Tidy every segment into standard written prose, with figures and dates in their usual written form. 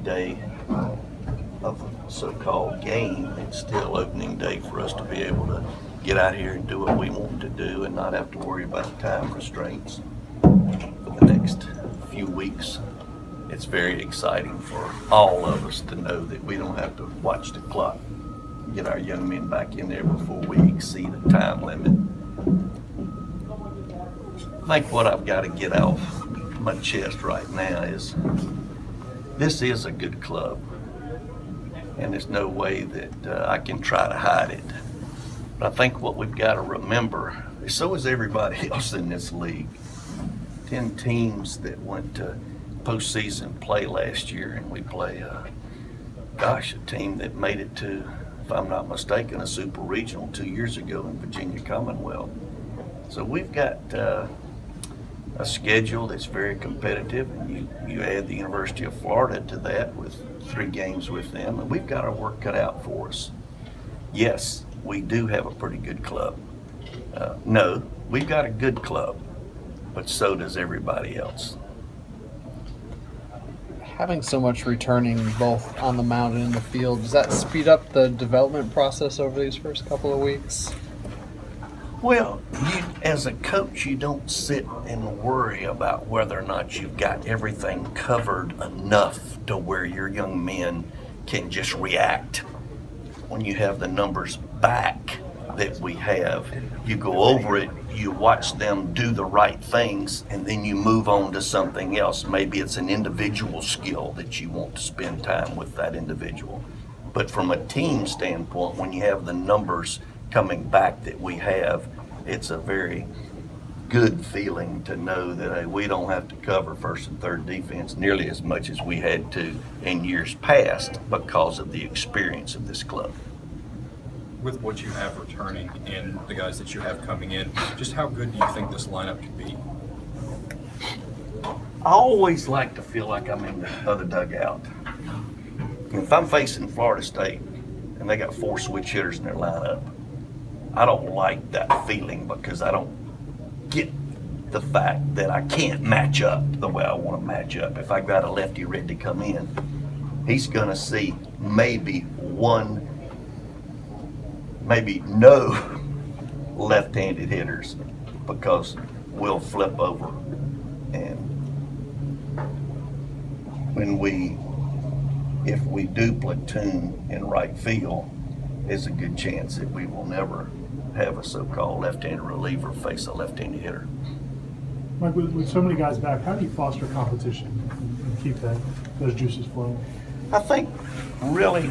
day of a so-called game, it's still opening day for us to be able to get out here and do what we want to do and not have to worry about time restraints for the next few weeks. It's very exciting for all of us to know that we don't have to watch the clock, get our young men back in there before we exceed a time limit. I think what I've got to get off my chest right now is this is a good club, and there's no way that I can try to hide it. But I think what we've got to remember, so is everybody else in this league. 10 teams that went to postseason play last year, and we play a team that made it to, if I'm not mistaken, a super regional 2 years ago in Virginia Commonwealth. So we've got a schedule that's very competitive, and you add the University of Florida to that with 3 games with them, and we've got our work cut out for us. Yes, we do have a pretty good club. No, we've got a good club, but so does everybody else. Having so much returning both on the mound and in the field, does that speed up the development process over these first couple of weeks? Well, as a coach, you don't sit and worry about whether or not you've got everything covered enough to where your young men can just react. When you have the numbers back that we have, you go over it, you watch them do the right things, and then you move on to something else. Maybe it's an individual skill that you want to spend time with that individual. But from a team standpoint, when you have the numbers coming back that we have, it's a very good feeling to know that hey, we don't have to cover first and third defense nearly as much as we had to in years past because of the experience of this club. With what you have returning and the guys that you have coming in, just how good do you think this lineup could be? I always like to feel like I'm in the other dugout. If I'm facing Florida State and they got 4 switch hitters in their lineup, I don't like that feeling because I don't get the fact that I can't match up the way I want to match up. If I got a lefty ready to come in, he's going to see maybe no left-handed hitters because we'll flip over. And if we do platoon in right field, there's a good chance that we will never have a so-called left-handed reliever face a left-handed hitter. Mike, with so many guys back, how do you foster competition and keep those juices flowing? I think really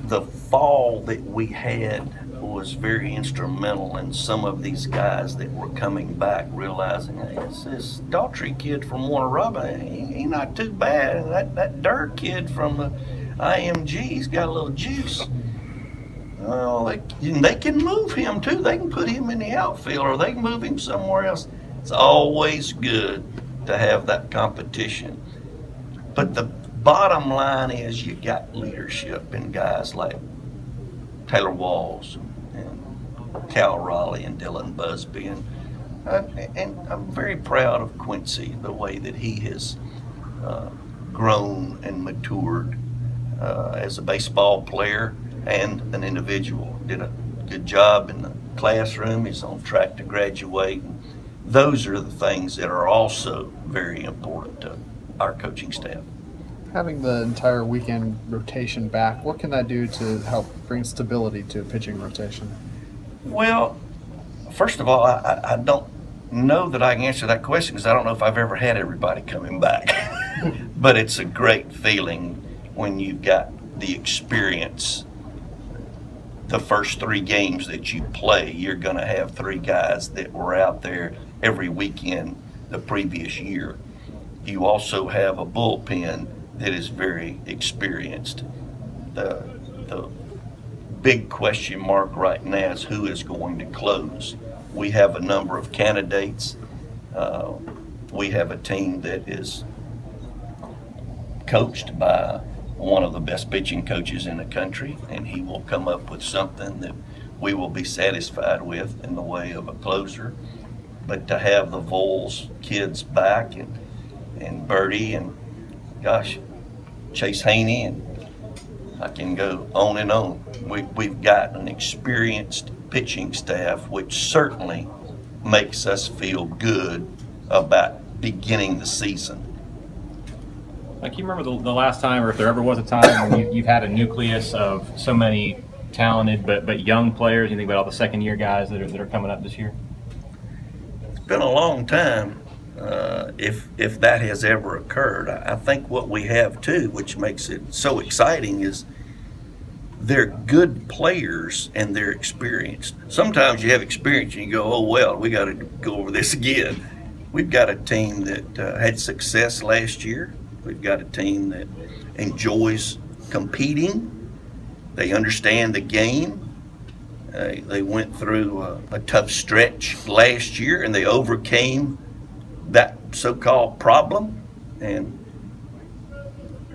the fall that we had was very instrumental in some of these guys that were coming back realizing, hey, this Daughtry kid from Warner Robin, he not too bad. That Dirk kid from the IMG, he's got a little juice. Well, they can move him too. They can put him in the outfield or they can move him somewhere else. It's always good to have that competition. But the bottom line is you got leadership in guys like Taylor Walls and Cal Raleigh and Dylan Busby. And I'm very proud of Quincy, the way that he has grown and matured as a baseball player and an individual. Did a good job in the classroom. He's on track to graduate. Those are the things that are also very important to our coaching staff. Having the entire weekend rotation back, what can that do to help bring stability to a pitching rotation? Well, first of all, I don't know that I can answer that question because I don't know if I've ever had everybody coming back. But it's a great feeling when you've got the experience. The first 3 games that you play, you're going to have 3 guys that were out there every weekend the previous year. You also have a bullpen that is very experienced. The big question mark right now is who is going to close. We have a number of candidates. We have a team that is coached by one of the best pitching coaches in the country, and he will come up with something that we will be satisfied with in the way of a closer. But to have the Vols kids back and Birdie and gosh, Chase Haney, and I can go on and on. We've got an experienced pitching staff, which certainly makes us feel good about beginning the season. Like, you remember the last time, or if there ever was a time when you've had a nucleus of so many talented but young players? You think about all the second-year guys that are coming up this year? It's been a long time, if that has ever occurred. I think what we have too, which makes it so exciting, is they're good players and they're experienced. Sometimes you have experience and you go, oh well, we got to go over this again. We've got a team that had success last year. We've got a team that enjoys competing. They understand the game. They went through a tough stretch last year and they overcame that so-called problem. And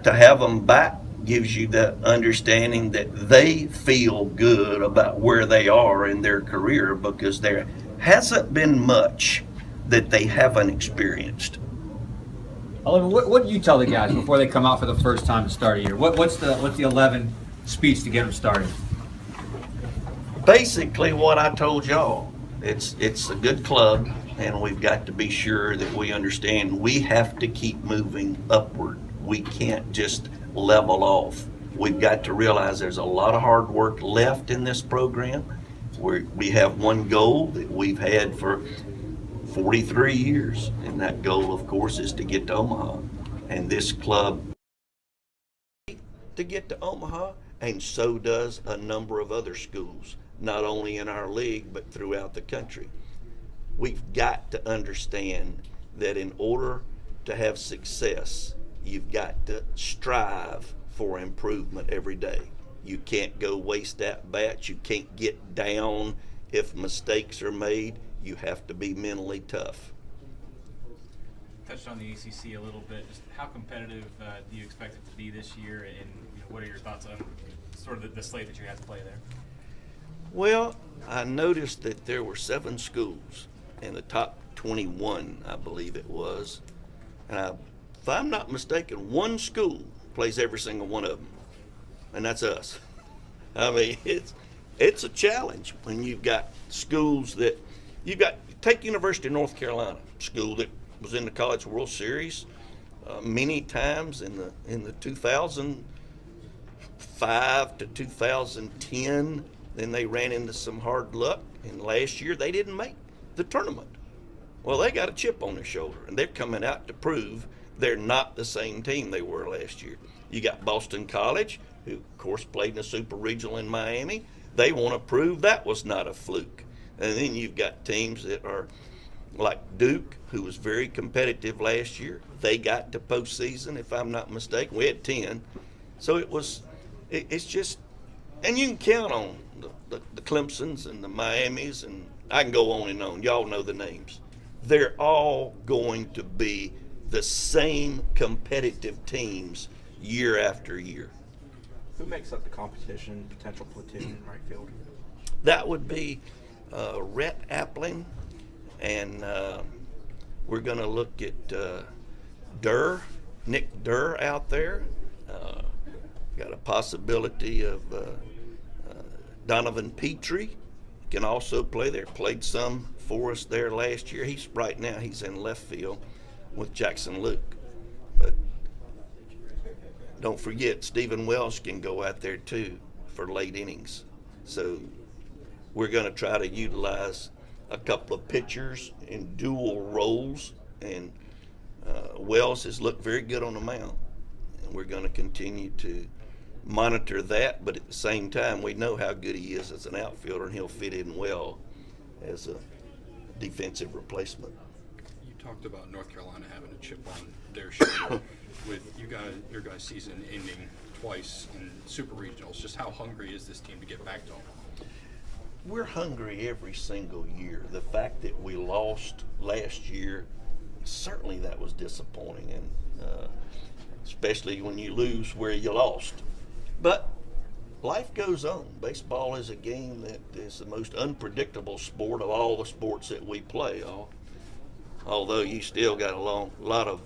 to have them back gives you the understanding that they feel good about where they are in their career, because there hasn't been much that they haven't experienced. Oliver, what do you tell the guys before they come out for the first time to start a year? What's the 11 speech to get them started? Basically what I told y'all. It's a good club, and we've got to be sure that we understand we have to keep moving upward. We can't just level off. We've got to realize there's a lot of hard work left in this program. We have one goal that we've had for 43 years, and that goal, of course, is to get to Omaha. And this club to get to Omaha, and so does a number of other schools, not only in our league but throughout the country. We've got to understand that in order to have success, you've got to strive for improvement every day. You can't go waste at bats. You can't get down if mistakes are made. You have to be mentally tough. Touched on the ACC a little bit. Just how competitive do you expect it to be this year, and what are your thoughts on sort of the slate that you have to play there? Well, I noticed that there were 7 schools in the top 21, I believe it was. And if I'm not mistaken, one school plays every single one of them, and that's us. I mean, it's a challenge when you've got schools that take University of North Carolina, school that was in the College World Series many times in the 2005 to 2010. Then they ran into some hard luck, and last year they didn't make the tournament. Well, they got a chip on their shoulder, and they're coming out to prove they're not the same team they were last year. You got Boston College, who of course played in the Super Regional in Miami. They want to prove that was not a fluke. And then you've got teams that are like Duke, who was very competitive last year. They got to postseason, if I'm not mistaken. We had 10. So it's just, and you can count on the Clemsons and the Miamis, and I can go on and on. Y'all know the names. They're all going to be the same competitive teams year after year. Who makes up the competition, potential platoon, right field? That would be Rhett Appling, and we're going to look at Nick Durr out there. Got a possibility of Donovan Petrie can also play there. Played some for us there last year. Right now he's in left field with Jackson Luke. But don't forget, Stephen Welsh can go out there too for late innings. So we're going to try to utilize a couple of pitchers in dual roles, and Wells has looked very good on the mound, and we're going to continue to monitor that. But at the same time, we know how good he is as an outfielder, and he'll fit in well as a defensive replacement. You talked about North Carolina having a chip on their shoulder with your guys' season ending twice in Super Regionals. Just how hungry is this team to get back to them? We're hungry every single year. The fact that we lost last year, certainly that was disappointing, and especially when you lose where you lost. But life goes on. Baseball is a game that is the most unpredictable sport of all the sports that we play. Although you still got a lot of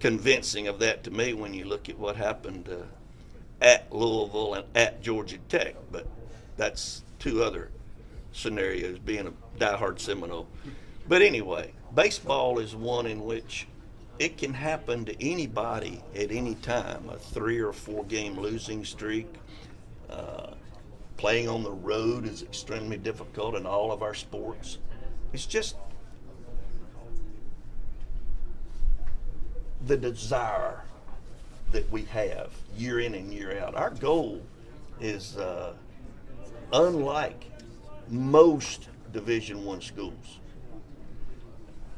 convincing of that to me when you look at what happened at Louisville and at Georgia Tech, but that's two other scenarios, being a diehard Seminole. But anyway, baseball is one in which it can happen to anybody at any time. A 3 or 4 game losing streak. Playing on the road is extremely difficult in all of our sports. It's just the desire that we have year in and year out. Our goal is unlike most Division I schools.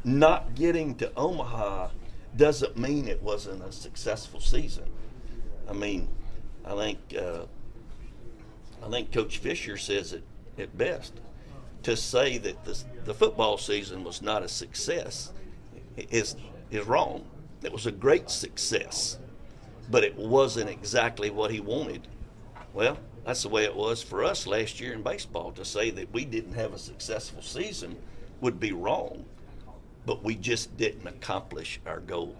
Not getting to Omaha doesn't mean it wasn't a successful season. I mean, I think Coach Fisher says it best. To say that the football season was not a success is wrong. It was a great success, but it wasn't exactly what he wanted. Well, that's the way it was for us last year in baseball. To say that we didn't have a successful season would be wrong, but we just didn't accomplish our goal.